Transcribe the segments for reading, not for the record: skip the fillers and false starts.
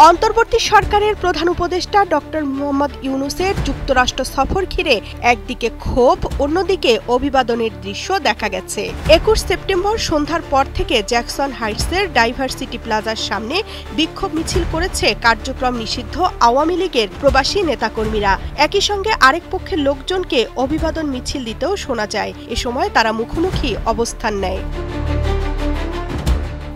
অন্তর্বর্তী সরকারের প্রধান উপদেষ্টা ডক্টর মোহাম্মদ ইউনূসের যুক্তরাষ্ট্র সফর ঘিরে একদিকে ক্ষোভ, অন্যদিকে অভিবাদনের দৃশ্য দেখা গেছে। ২১ সেপ্টেম্বর সন্ধ্যার পর থেকে জ্যাকসন হাইটসের ডাইভার্সিটি প্লাজার সামনে বিক্ষোভ মিছিল করেছে কার্যক্রম নিষিদ্ধ আওয়ামী লীগের প্রবাসী নেতাকর্মীরা। একই সঙ্গে আরেক পক্ষের লোকজনকে অভিবাদন মিছিল দিতেও শোনা যায়। এ সময় তারা মুখোমুখি অবস্থান নেয়।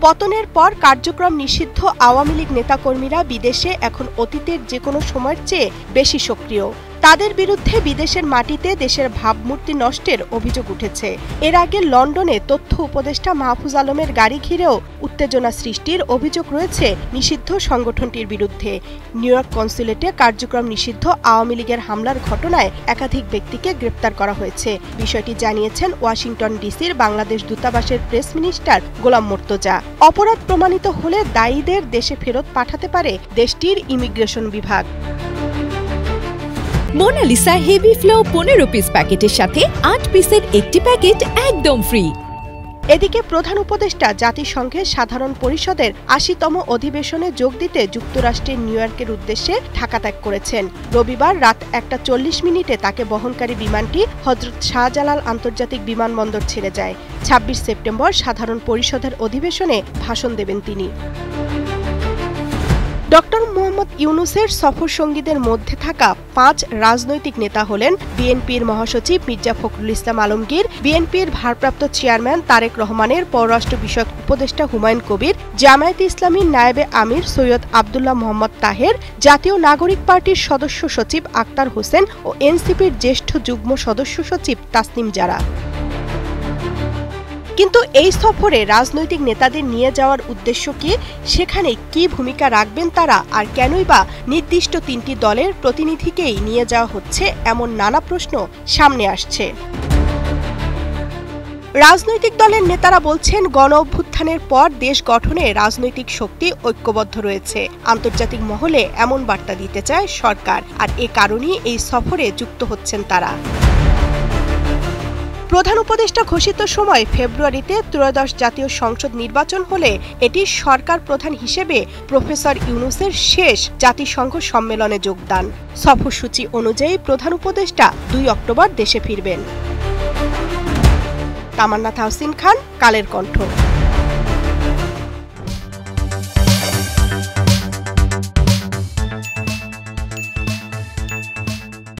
পতনের পর কার্যক্রম নিষিদ্ধ আওয়ামী লীগ নেতাকর্মীরা বিদেশে এখন অতীতের যেকোনো সময়ের চেয়ে বেশি সক্রিয়। তাদের বিরুদ্ধে বিদেশের মাটিতে দেশের ভাবমূর্তি নষ্টের অভিযোগ উঠেছে। এর আগে লন্ডনে তথ্য উপদেষ্টা মাহফুজ আলমের গাড়ি ঘিরেও উত্তেজনা সৃষ্টির অভিযোগ রয়েছে নিষিদ্ধ সংগঠনটির বিরুদ্ধে। নিউ ইয়র্ক কনস্যুলেটে কার্যক্রম নিষিদ্ধ আওয়ামী লীগের হামলার ঘটনায় একাধিক ব্যক্তিকে গ্রেপ্তার করা হয়েছে। বিষয়টি জানিয়েছেন ওয়াশিংটন ডিসির বাংলাদেশ দূতাবাসের প্রেস মিনিস্টার গোলাম মুর্তজা। অপরাধ প্রমাণিত হলে দায়ীদের দেশে ফেরত পাঠাতে পারে দেশটির ইমিগ্রেশন বিভাগ। মোনালিসা হেভি ফ্লো 15 পিস প্যাকেটের সাথে 8 পিসের একটি প্যাকেট একদম ফ্রি। এদিকে প্রধান উপদেষ্টা জাতিসংঘের সাধারণ পরিষদের ৮০তম অধিবেশনে যোগ দিতে যুক্তরাষ্ট্রের নিউ ইয়র্কের উদ্দেশ্যে ঢাকা ত্যাগ করেছেন। রবিবার রাত ১টা ৪০ তাকে বহনকারী বিমানটি হযরত শাহজালাল আন্তর্জাতিক বিমানবন্দর ছেড়ে যায়। ২৬ সেপ্টেম্বর সাধারণ পরিষদের অধিবেশনে ভাষণ দেবেন তিনি। ডক্টর মোহাম্মদ ইউনূসের সফরসঙ্গীদের মধ্যে থাকা ৫ রাজনৈতিক নেতা হলেন বিএনপির মহাসচিব মির্জা ফখরুল ইসলাম আলমগীর, বিএনপির ভারপ্রাপ্ত চেয়ারম্যান তারেক রহমানের পররাষ্ট্র বিষয়ক উপদেষ্টা হুমায়ুন কবির, জামায়াতে ইসলামীর নায়েবে আমির সৈয়দ আব্দুল্লাহ মোহাম্মদ তাহের, জাতীয় নাগরিক পার্টির সদস্য সচিব আক্তার হোসেন ও এনসিপির জ্যেষ্ঠ যুগ্ম সদস্য সচিব তাসনিম জারা। কিন্তু এই সফরে রাজনৈতিক নেতাদের নিয়ে যাওয়ার উদ্দেশ্য কি, সেখানে কি ভূমিকা রাখবেন তারা, আর কেনই বা নির্দিষ্ট ৩টি দলের প্রতিনিধিকেই নিয়ে যাওয়া হচ্ছে, এমন নানা প্রশ্ন সামনে আসছে। রাজনৈতিক দলের নেতারা বলছেন, গণ অভ্যুত্থানের পর দেশ গঠনে রাজনৈতিক শক্তি ঐক্যবদ্ধ রয়েছে। আন্তর্জাতিক মহলে এমন বার্তা দিতে চায় সরকার, আর এ কারণেই এই সফরে যুক্ত হচ্ছেন তারা। প্রধান উপদেষ্টা ঘোষিত সময় ফেব্রুয়ারিতে ত্রয়োদশ জাতীয় সংসদ নির্বাচন হলে এটি সরকার প্রধান হিসেবে প্রফেসর ইউনূসের শেষ জাতিসংঘ সম্মেলনে যোগদান। সফরসূচি অনুযায়ী প্রধান উপদেষ্টা ২ অক্টোবর দেশে ফিরবেন। তামান্না তাহসিন খান, কালের কণ্ঠ।